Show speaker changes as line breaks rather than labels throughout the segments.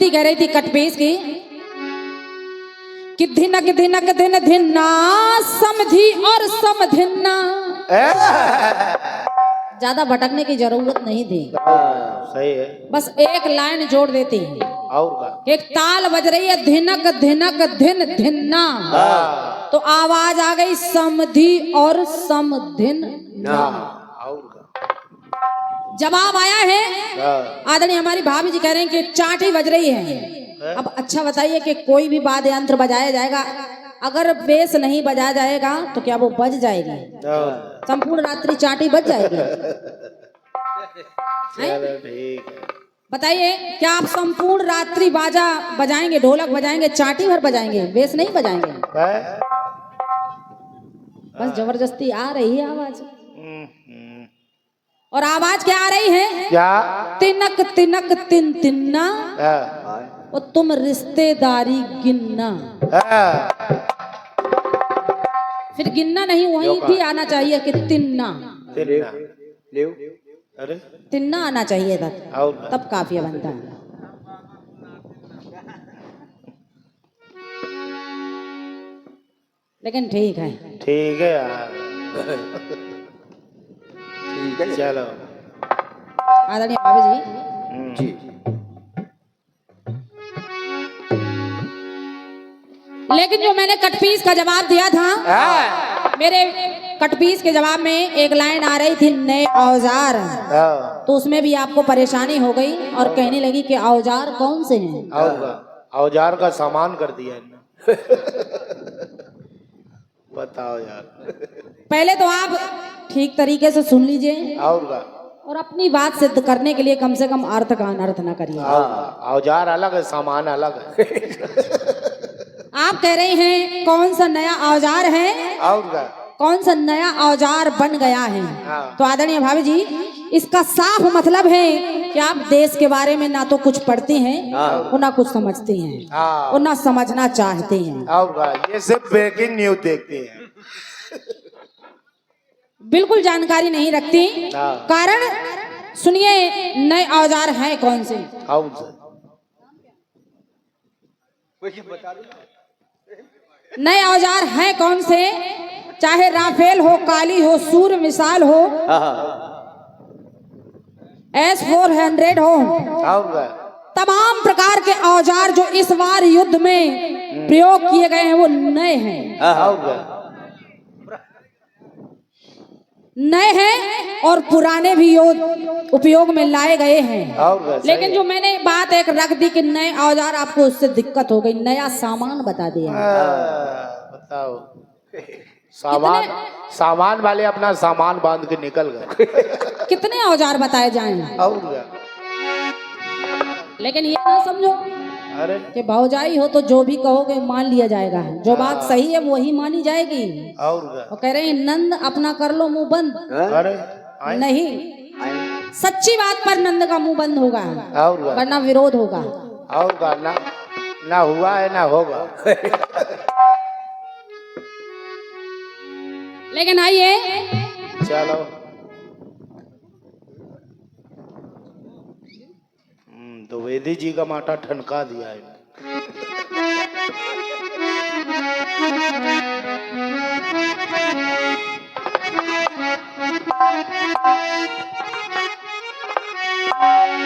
पंक्ति कह रही थी कटपीस की कि धिनक धिनक धिन धिन्ना समधि और समधिन्ना। ज्यादा भटकने की जरूरत नहीं थी,
सही है।
बस एक लाइन जोड़ देती
और का
एक ताल बज रही है धिनक धिनक धिन धिन्ना, तो आवाज आ गई समधि और समधिन ना।
और का
जवाब आया है। आदरणीय हमारी भाभी जी कह रहे हैं कि चाटी बज रही है। अब अच्छा बताइए कि कोई भी वाद्य यंत्र बजाया जाएगा, अगर बेस नहीं बजाया जाएगा तो क्या वो बज जाएगी? संपूर्ण रात्रि चाटी बज जाएगी?
ठीक है।
बताइए, क्या आप संपूर्ण रात्रि बाजा बजाएंगे, ढोलक बजाएंगे, चाटी भर बजाएंगे, बेस नहीं बजाएंगे? बस जबरदस्ती आ रही है आवाज। और आवाज क्या आ रही है?
क्या?
तिनक तिनक तिन तिन्ना, और तुम रिश्तेदारी गिनना। फिर गिनना नहीं, वहीं भी आना चाहिए कि तिन्ना।
अरे
तिन्ना आना चाहिए था, तब काफिया बनता है। लेकिन ठीक है,
ठीक है यार। ठीक है, चलो।
आदरणीय भाभी जी, लेकिन जो मैंने कटपीस का जवाब दिया था, मेरे कटपीस के जवाब में एक लाइन आ रही थी नए औजार, तो उसमें भी आपको परेशानी हो गई और कहने लगी कि औजार कौन से हैं?
औजार का सामान कर दिया है। बताओ यार। पहले
तो आप ठीक तरीके से सुन लीजिए और अपनी बात सिद्ध करने के लिए कम से कम अर्थ का अनर्थ न करिए।
औजार अलग है, सामान अलग है।
आप कह रहे हैं कौन सा नया औजार है, कौन सा नया औजार बन गया है? तो आदरणीय भाभी जी, इसका साफ मतलब है कि आप देश के बारे में ना तो कुछ पढ़ती हैं और ना कुछ समझती हैं और ना समझना चाहते हैं।
ये सिर्फ ब्रेकिंग न्यूज देखते हैं,
बिल्कुल जानकारी नहीं रखती। कारण सुनिए, नए औजार हैं कौन से? नए औजार हैं कौन से? चाहे राफेल हो, काली हो, सूर्य मिसाल हो, S-400 हो, तमाम प्रकार के औजार जो इस बार युद्ध में प्रयोग किए गए हैं वो नए हैं। नए हैं और पुराने भी उपयोग में लाए गए हैं। लेकिन जो मैंने बात एक रख दी कि नए औजार, आपको उससे दिक्कत हो गई, नया सामान बता दिया।
बताओ, सामान वाले अपना सामान बांध के निकल गए।
कितने औजार बताए जाएं? लेकिन ये ना समझो कि भौजाई हो तो जो भी कहोगे मान लिया जाएगा, जो बात सही है वही मानी जाएगी। और कह रहे हैं नंद अपना कर लो मुंह बंद। नहीं, सच्ची बात पर नंद का मुंह बंद होगा, वरना विरोध होगा। ना
हुआ है ना होगा।
लेकिन आइए,
चलो। द्विवेदी जी का माथा ठनका दिया है।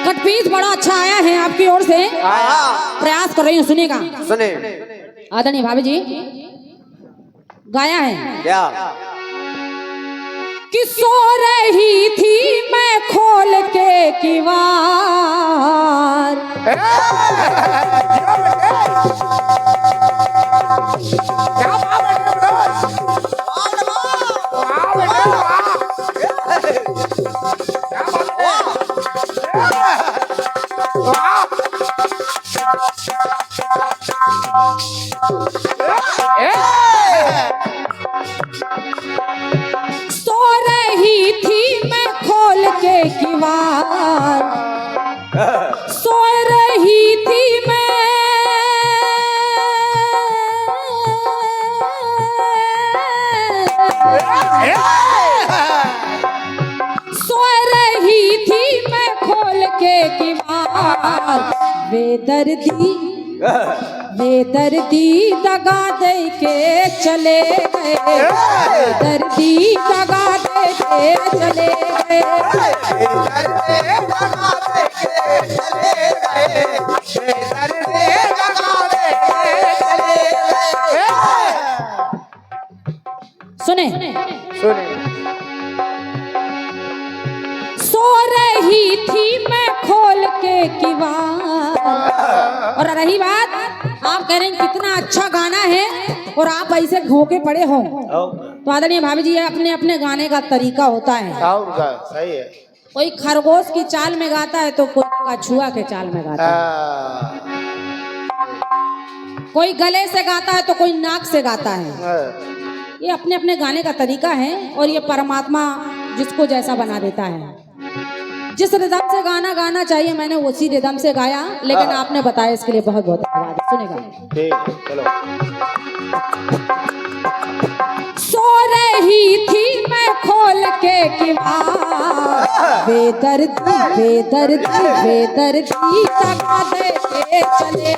कटपीस बड़ा अच्छा आया है आपकी ओर से, प्रयास कर रही हूँ, सुनेगा।
सुने।
आदरणीय भाभी जी, गाया है
क्या?
कि सो रही थी मैं खोल के किवार, सो रही थी मैं खोल के किवार, सो रही थी मैं, सो रही थी मैं खोल के किवार, बेदर्दी दगा दे के चले गए, बेदर्दी दगा दे के चले गए, सुने सो रही थी मैं खोल के किवाड़। और रही बात, आप कह रहे हैं कितना अच्छा गाना है और आप ऐसे घोंके पड़े हो, तो आदरणीय भाभी जी अपने अपने गाने का तरीका होता है।
सही है।
कोई खरगोश की चाल में गाता है तो कोई कछुआ के चाल में गाता है, कोई गले से गाता है तो कोई नाक से गाता है। ये अपने अपने गाने का तरीका है और ये परमात्मा जिसको जैसा बना देता है। जिस रिदम से गाना गाना चाहिए मैंने उसी रिदम से गाया, लेकिन आपने बताया इसके लिए बहुत बहुत धन्यवाद। सुनेगा
चलो।
सो रही थी मैं खोल के किवाड़, बेदर्दी दगा दे के चले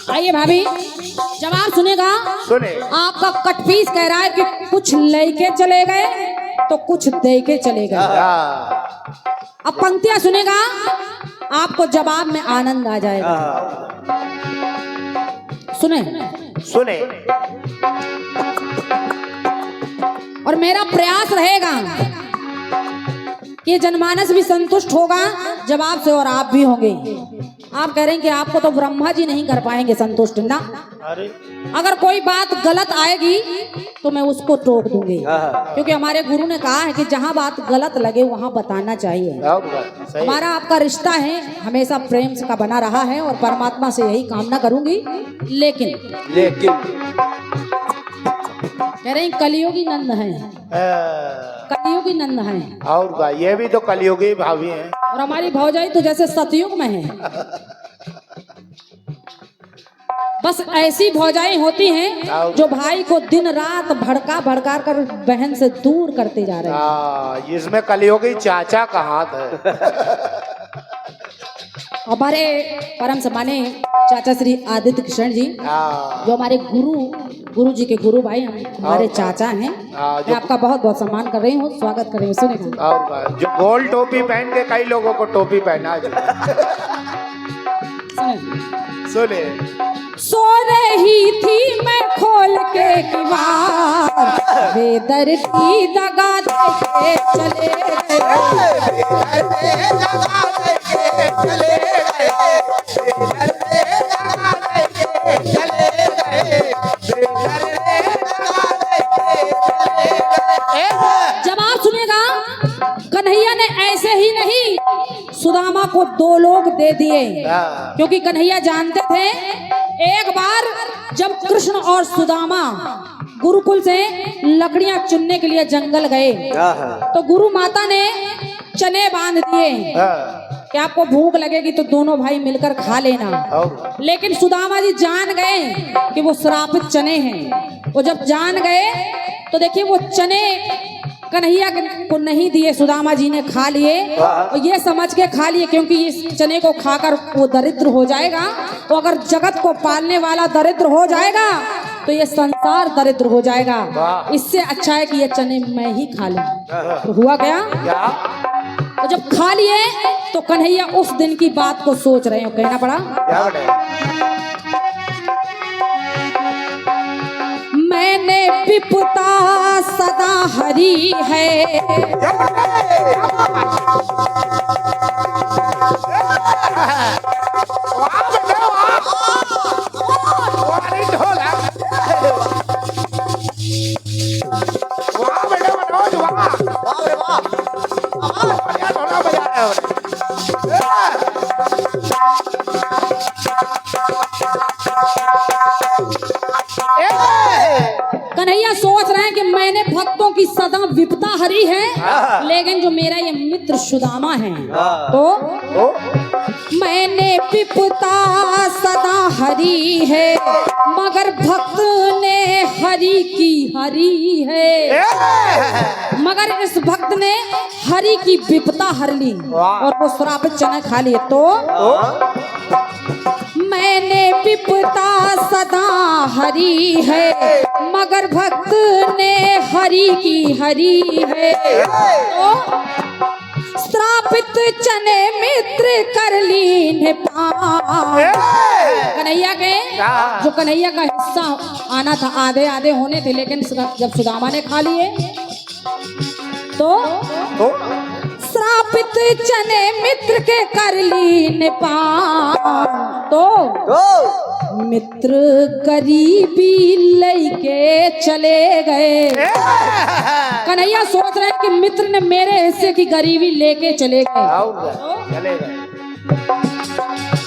आइए भाभी, जवाब सुनेगा।
सुने।
आपका कटपीस कह रहा है कि कुछ लेके चले गए तो कुछ दे के चले गए। अब पंक्तियां सुनेगा, आपको जवाब में आनंद आ जाएगा। सुने और मेरा प्रयास रहेगा कि जनमानस भी संतुष्ट होगा जवाब से और आप भी होंगे। आप कह रहे हैं कि आपको तो ब्रह्मा जी नहीं कर पाएंगे संतुष्ट ना। अगर कोई बात गलत आएगी तो मैं उसको टोक दूंगी, क्योंकि हमारे गुरु ने कहा है कि जहाँ बात गलत लगे वहाँ बताना चाहिए। हमारा आपका रिश्ता है हमेशा प्रेम का बना रहा है और परमात्मा से यही कामना करूंगी। लेकिन कह रहे हैं कलियुगी नंद है, कलियुगी नंद है।
और ये भी तो कलियुगी भाभी है।
और हमारी भौजाई तो जैसे सतयुग में है। बस ऐसी भौजाई होती हैं जो भाई को दिन रात भड़का भड़का कर बहन से दूर करते जा रहे हैं।
इसमें कलियुगी चाचा का हाथ है।
हमारे परम सम्माने चाचा श्री आदित्य कृष्ण जी, जो हमारे गुरु जी के गुरु भाई हमारे चाचा हैं, मैं आपका बहुत बहुत सम्मान कर रही हूँ, स्वागत कर रही हूँ। सुने
जो गोल टोपी पहन के कई लोगों को टोपी पहना। सुने
सो रही थी मैं खोल के किवाड़, बेदर्दी दगा दे के चले जवाब सुनेगा। कन्हैया ने ऐसे ही नहीं सुदामा को 2 लोग दे दिए, क्योंकि कन्हैया जानते थे एक बार जब कृष्ण और सुदामा गुरुकुल से लकड़ियां चुनने के लिए जंगल गए तो गुरु माता ने चने बांध दिए कि आपको भूख लगेगी तो दोनों भाई मिलकर खा लेना। लेकिन सुदामा जी जान गए कि वो श्रापित चने हैं। वो जब जान गए तो देखिए वो चने कन्हैया को नहीं दिए, सुदामा जी ने खा लिए और ये समझ के खा लिए क्योंकि इस चने को खाकर वो दरिद्र हो जाएगा। तो अगर जगत को पालने वाला दरिद्र हो जाएगा तो ये संसार दरिद्र हो जाएगा। इससे अच्छा है कि ये चने मैं ही खा लूं। तो हुआ क्या? तो जब खा लिए तो कन्हैया उस दिन की बात को सोच रहे हो, कहना पड़ा मैंने विपदा सदा हरी है, कन्हैया सोच रहे हैं कि मैंने भक्तों की सदा विपदा हरी है, लेकिन जो मेरा ये मित्र सुदामा है तो मैंने विपदा सदा हरी है, मगर भक्त ने हरि की हरी है, मगर इस भक्त ने हरि की विपदा हर ली और वो श्रापित चने खा लिए। तो मैंने विपदा सदा हरी है, मगर भक्त ने हरि की हरी है। तो श्रापित चने मित्र कर लीन पान। कन्हैया के जो कन्हैया का हिस्सा आना था, आधे आधे होने थे, लेकिन जब सुदामा ने खा लिए तो श्रापित चने मित्र के कर लीन पान। तो मित्र गरीबी लेके चले गए। कन्हैया सोच रहे हैं कि मित्र ने मेरे हिस्से की गरीबी लेके चले गए।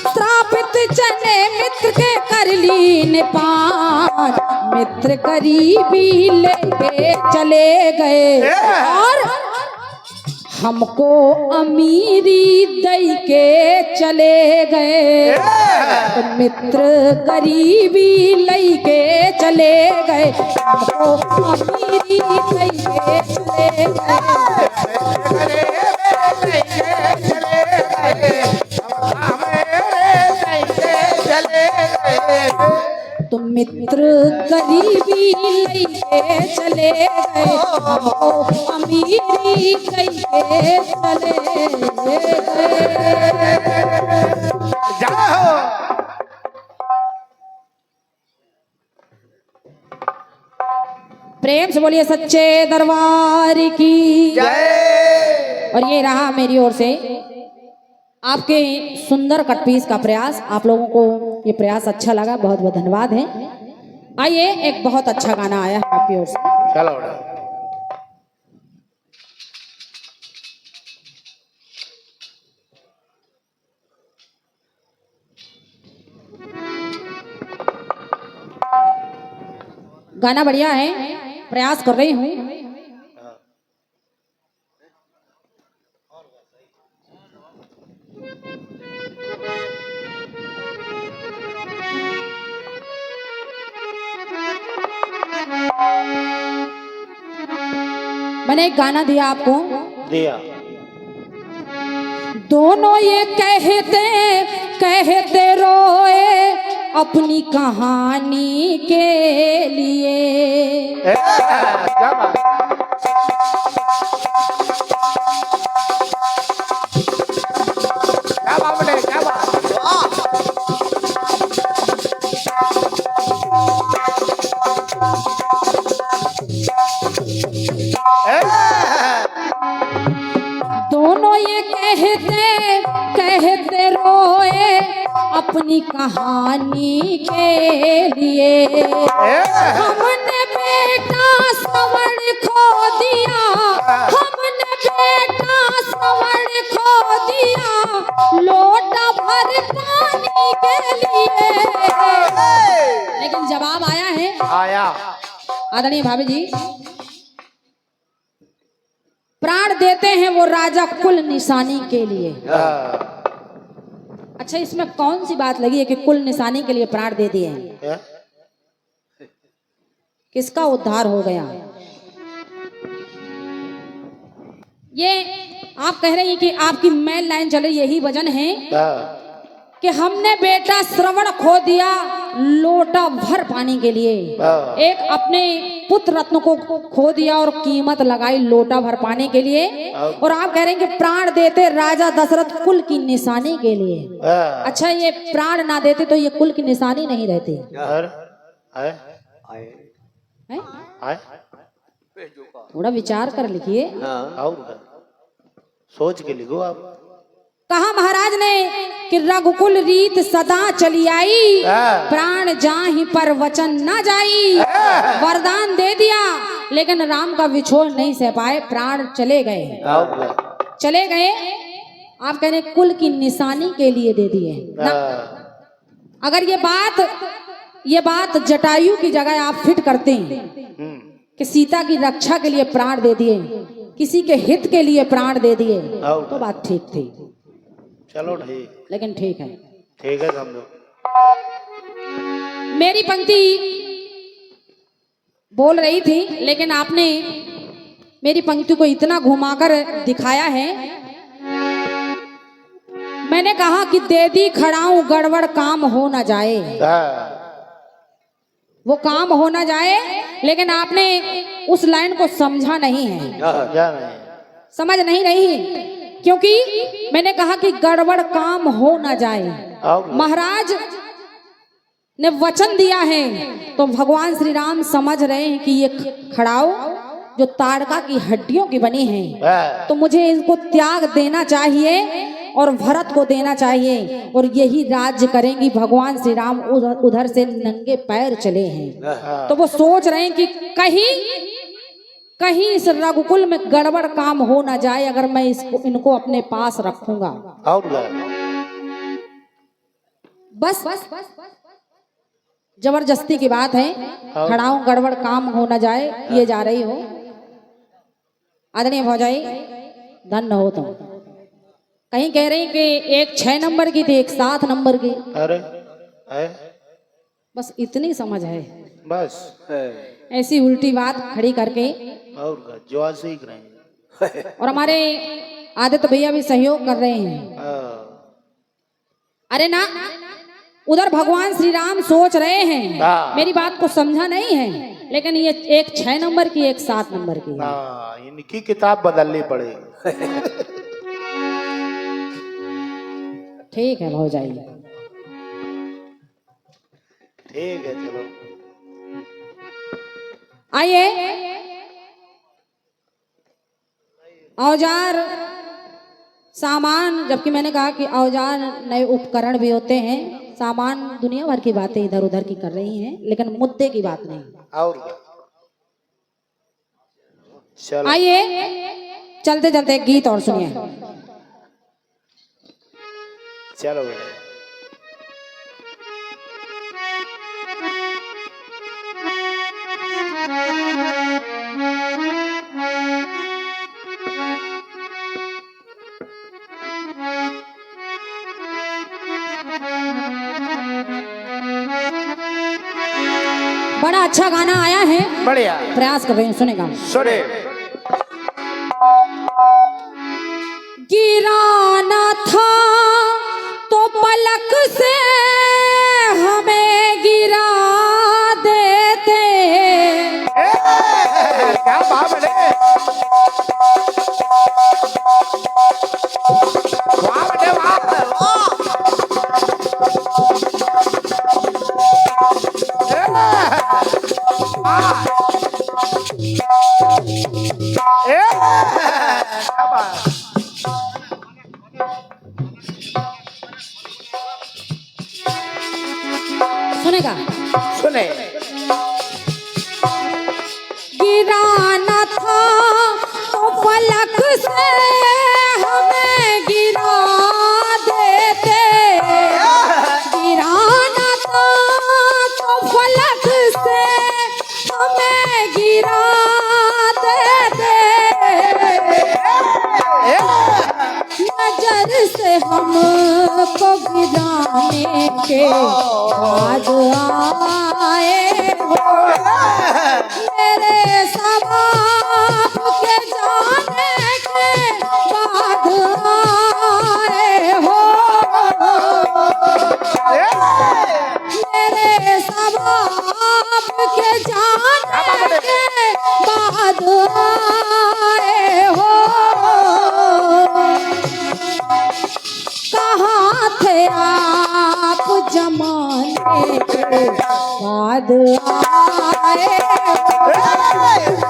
श्रापित चने मित्र के कर लीन पान, मित्र गरीबी लेके चले गए और हमको अमीरी दई के चले गए। तो मित्र गरीबी लई के चले गए, हमको अमीरी दई के चले गए। तो मित्र गरीबी लई के चले गए, हमको अमीरी दई के चले गए। प्रेम से बोलिए सच्चे दरबार की जय। और ये रहा मेरी ओर से आपके सुंदर कटपीस का प्रयास। आप लोगों को ये प्रयास अच्छा लगा, बहुत बहुत धन्यवाद है। आइए, एक बहुत अच्छा गाना आया है आपकी ओर से।
चलो
गाना बढ़िया है, प्रयास कर रही हूँ। मैंने एक गाना दिया आपको,
दिया।
दोनों ये कहते रोए अपनी कहानी के लिए।
क्या बात? क्या बात?
दोनों ये कहते रोए अपनी कहानी के लिए। हमने बेटा सवर्ण खो दिया, हमने बेटा सवर्ण खो दिया, लोटा भर पानी के लिए। लेकिन जवाब आया है,
आया।
आदरणीय भाभी जी, प्राण देते हैं वो राजा कुल निशानी के लिए। अच्छा, इसमें कौन सी बात लगी है कि कुल निशानी के लिए प्राण दे दिए हैं? किसका उद्धार हो गया? ये आप कह रही हैं कि आपकी मेन लाइन चले, यही वजन है कि हमने बेटा श्रवण खो दिया लोटा भर पानी के लिए। एक अपने पुत्र रत्न को खो दिया और कीमत लगाई लोटा भर पाने के लिए। और आप कह रहे हैं कि प्राण देते राजा दशरथ कुल की निशानी के लिए। अच्छा, ये प्राण ना देते तो ये कुल की निशानी नहीं रहती। थोड़ा विचार कर लिखिए,
सोच के लिखो आप।
कहा महाराज ने कि रघुकुल रीत सदा चली आई, प्राण जाहि पर वचन न जाई। वरदान दे दिया लेकिन राम का विछोड़ नहीं सह पाए, प्राण चले गए। चले गए आप कह रहे कुल की निशानी के लिए दे दिए ना। अगर ये बात जटायु की जगह आप फिट करते हैं कि सीता की रक्षा के लिए प्राण दे दिए, किसी के हित के लिए प्राण दे दिए, तो बात ठीक थी।
चलो ठीक,
लेकिन ठीक है
समझो।
मेरी पंक्ति बोल रही थी, लेकिन आपने मेरी पंक्ति को इतना घुमाकर दिखाया है। मैंने कहा कि दे दी खड़ाऊं गड़बड़ काम हो ना जाए, वो काम हो ना जाए, लेकिन आपने उस लाइन को समझा नहीं है, समझ नहीं रही, क्योंकि मैंने कहा कि गड़बड़ काम हो ना जाए। महाराज ने वचन दिया है, तो भगवान श्री राम समझ रहे हैं कि ये खड़ाऊ जो ताड़का की हड्डियों की बनी है, तो मुझे इनको त्याग देना चाहिए और भरत को देना चाहिए, और यही राज्य करेंगी। भगवान श्री राम उधर से नंगे पैर चले हैं, तो वो सोच रहे हैं कि कहीं इस रघुकुल में गड़बड़ काम हो ना जाए अगर मैं इनको अपने पास रखूंगा। बस जबरदस्ती की बात है, खड़ाऊं गड़बड़ काम हो ना जाए, ये जा रही हो। आदरणीय भौजाई धन्य हो तुम। कहीं कह रही कि एक 6 नंबर की थी, एक 7 नंबर की।
अरे
बस इतनी समझ है,
बस
ऐसी उल्टी बात खड़ी करके
और जो सीख रहे हैं।
और हमारे आदित्य भैया भी सहयोग कर रहे हैं। अरे ना, उधर भगवान श्री राम सोच रहे हैं, मेरी बात को समझा नहीं है, लेकिन ये एक 6 नंबर की, एक 7 नंबर की।
इनकी किताब बदलनी पड़ेगी।
ठीक है भौजाई,
ठीक है, चलो
आइए। औजार सामान, जबकि मैंने कहा कि औजार नए उपकरण भी होते हैं, सामान दुनिया भर की बातें इधर उधर की कर रही हैं, लेकिन मुद्दे की बात नहीं।
और चलो
आइए चलते चलते एक गीत और सुनिए।
चलो
बड़ा अच्छा गाना आया है,
बढ़िया,
प्रयास कर रहे हैं, सुनेगा।
सुने।
गिराना था तो पलक से हमें गिरा देते।
क्या बात है, वाह बेटे वाह।
सुनेगा,
सुने।
गिराना था तो पलक से हमें गिरा देते। गिराना था तो पलक से हमें गिरा देते। नजर से हमको गिराने के बाद आए हो, मेरे सबाब के जाने के बाद आए हो, मेरे सबाब के जाने के बाद आए हो। कहाँ थे आप जमाने के बाद आए हो,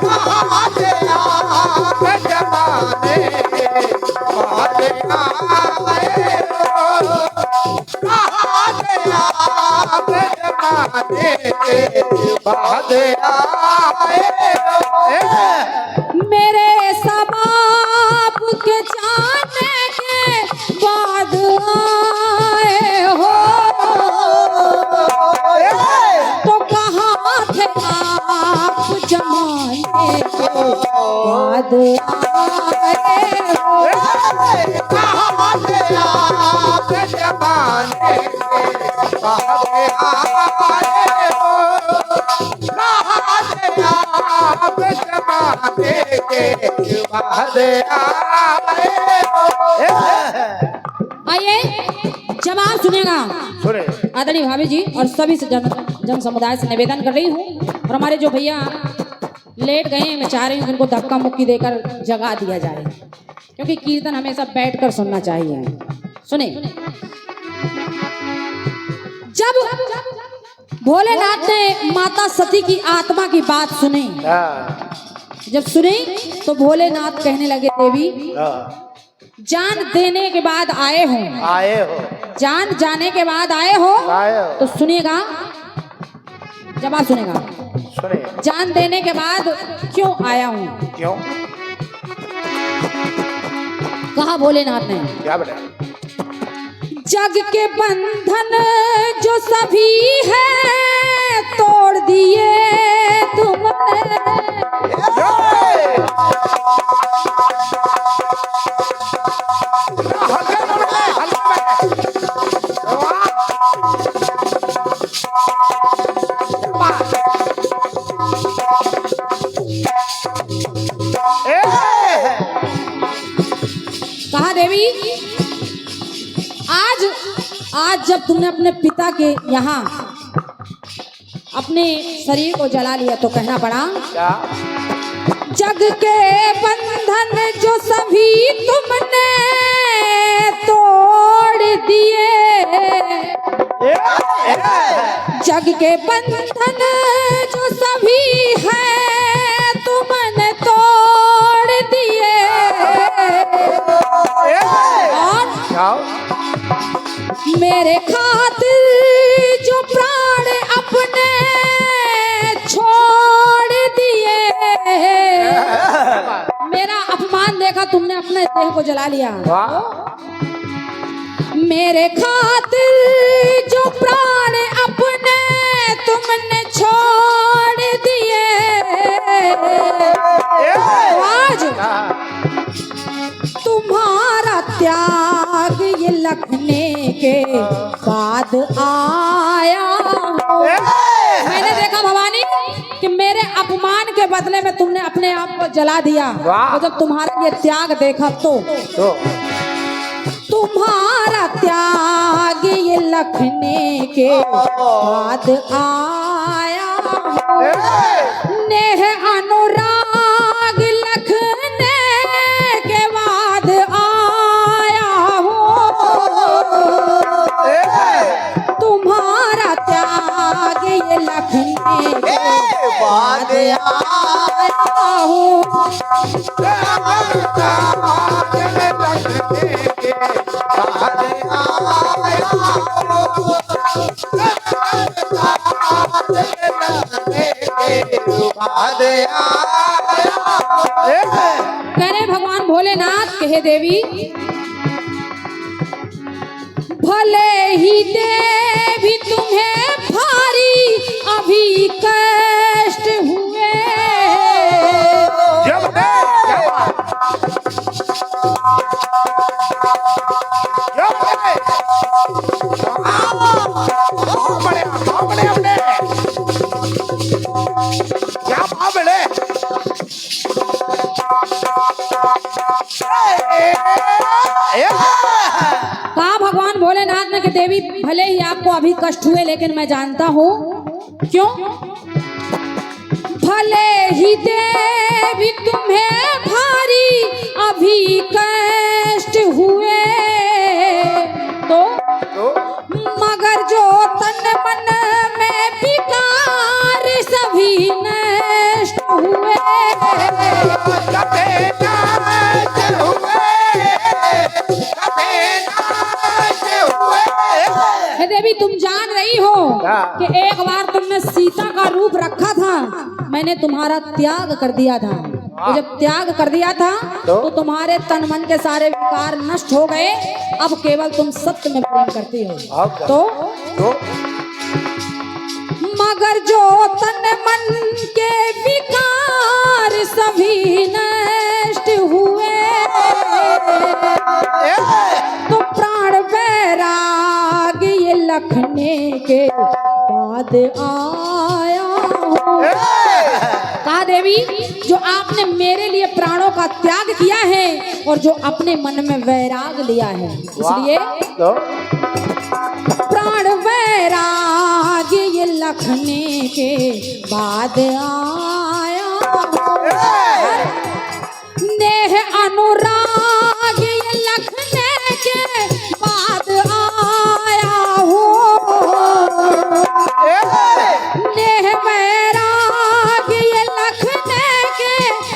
कहाँ थे आप जमाने के बाद आए हो, कहाँ थे आप जमाने के बाद आए हो।
मेरे सबाब के जाने के बाद आए हो, तो कहाँ थे आप जमाने के बाद आए हो।
कहाँ थे आप जमाने के बाद आए
जाने के बाद
आइए जवाब सुनेगा।
सुने
आदरणीय भाभी जी और सभी से जन समुदाय से निवेदन कर रही हूँ, और हमारे जो भैया लेट गए हैं, मैं चाह रही हूँ उनको धक्का मुक्की देकर जगा दिया जाए, क्योंकि कीर्तन हमेशा बैठकर सुनना चाहिए। सुने, जब भोलेनाथ ने माता सती की आत्मा की बात सुनी, जब सुनी तो भोलेनाथ कहने लगे, देवी जान देने के बाद आए हो, जान जाने के बाद आए हो, तो सुनिएगा, जवाब सुनेगा।
सुने
जान देने के बाद क्यों आया हूँ?
क्यों?
कहा भोलेनाथ ने,
क्या बोला?
जग के बंधन जो सभी है तोड़ दिए तुमने। कहा देवी, आज जब तुमने अपने पिता के यहाँ अपने शरीर को जला लिया तो कहना पड़ा,
क्या?
जग के बंधन जो सभी तुमने तोड़ दिए, जग के बंधन जो सभी है तुमने तोड़ दिए, और मेरे खातिर जो प्राण अपने छोड़ दिए, मेरा अपमान देखा तुमने, अपने देह को जला लिया, मेरे खातिर जो प्राण अपने तुमने छोड़ दिए, आज तुम्हारा त्याग ये लखने के बाद आया हूँ। मैंने देखा भवानी कि मेरे अपमान के बदले में तुमने अपने आप को जला दिया, और जब तुम्हारा ये त्याग देखा तो तुम्हारा त्याग ये लखने के बाद आया हूँ। नेह अनुराग लखने के बाद आया हूँ, तुम्हारा त्याग ये लखने के बाद आया हूँ। करे भगवान भोलेनाथ, कहे देवी भले ही देवी तुम्हें भारी अभी कष्ट हुए, कहा भगवान भोलेनाथ ने कि देवी भले ही आपको अभी कष्ट हुए, लेकिन मैं जानता हूँ क्यों। भले ही देवी तुम्हें भारी अभी कष्ट हुए, तो मगर जो तन मन में विकार सभी नष्ट हुए। देवी तुम जान रही हो कि एक बार तुमने सीता का रूप रखा था, मैंने तुम्हारा त्याग कर दिया था, तो जब त्याग कर दिया था तो तुम्हारे तन मन के सारे विकार नष्ट हो गए, अब केवल तुम सत्य में प्रेम करती हो। तो मगर जो तन मन के विकार सभी नष्ट हुए, तो प्राण वैराग ये लखने के बाद आया हूँ। कहा देवी जो आपने का त्याग किया है और जो अपने मन में वैराग लिया है, इसलिए
तो
प्राण वैराग ये लखने के बाद आया, नेह अनुराग ये लखने के बाद आया हो, नेह वैराग ये लखने के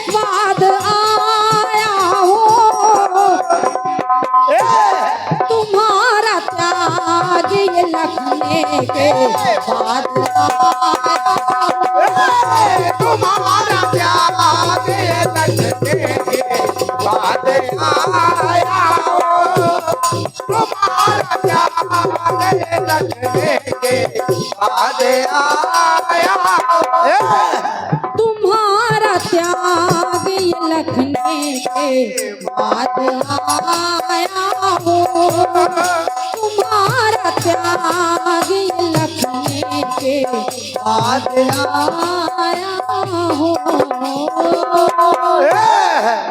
बाद आया हो, तुम्हारा त्याग ये लखने के बाद
तुम्हारा त्याग ये लखने के बाद आया हो, तुम्हारा त्याग ये लखने के बाद आया हो,
तुम्हारा त्याग ये लखने के बाद आया हो, तुम्हारा त्याग ये लखने के बाद आया हो।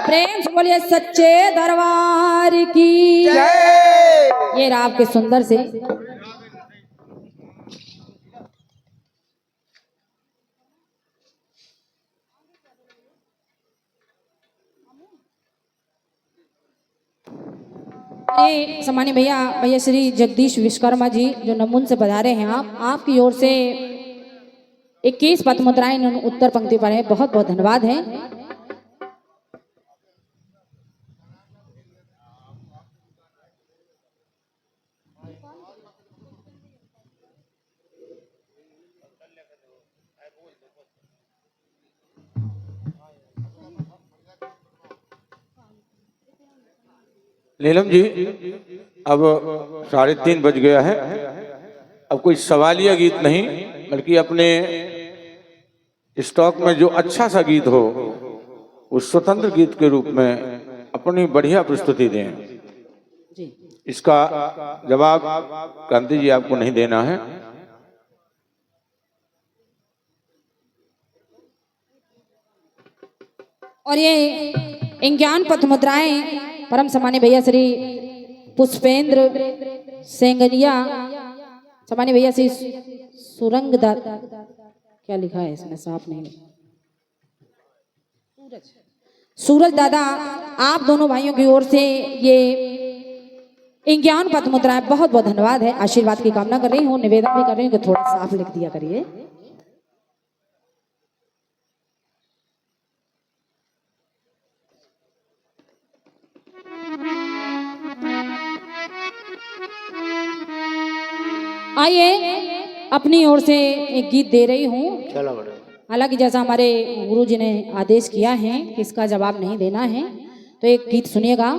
प्रेम से बोलिए सच्चे दरबार की
जय।
ये रहा आपके सुंदर से ये सम्मानित भैया श्री जगदीश विश्वकर्मा जी जो नमून से पधारे हैं, आपकी ओर से 21 पद मुद्राएं इन्होंने उत्तर पंक्ति पर है, बहुत बहुत धन्यवाद है।
नीलम जी, अब 3:30 बज गया है। अब कोई सवालिया गीत नहीं, बल्कि अपने स्टॉक में जो अच्छा सा गीत हो उस स्वतंत्र गीत के रूप में अपनी बढ़िया प्रस्तुति दें। इसका जवाब क्रांति जी आपको नहीं देना है।
और ये 51 पद मुद्राएं परम सम्मानित भैया श्री पुष्पेंद्र सेंगरिया, सम्मानित भैया श्री सुरंग दादा, क्या लिखा है इसमें साफ नहीं, सूरज दादा, आप दोनों भाइयों की ओर से ये 51 पद मुद्राएं, बहुत बहुत धन्यवाद है। आशीर्वाद की कामना कर रही हूँ, निवेदन भी कर रही हूँ कि थोड़ा साफ लिख दिया करिए। आइए अपनी ओर से एक गीत दे रही हूँ।
चलो बड़े,
हालांकि जैसा हमारे गुरु जी ने आदेश किया है कि इसका जवाब नहीं देना है, तो एक गीत सुनिएगा।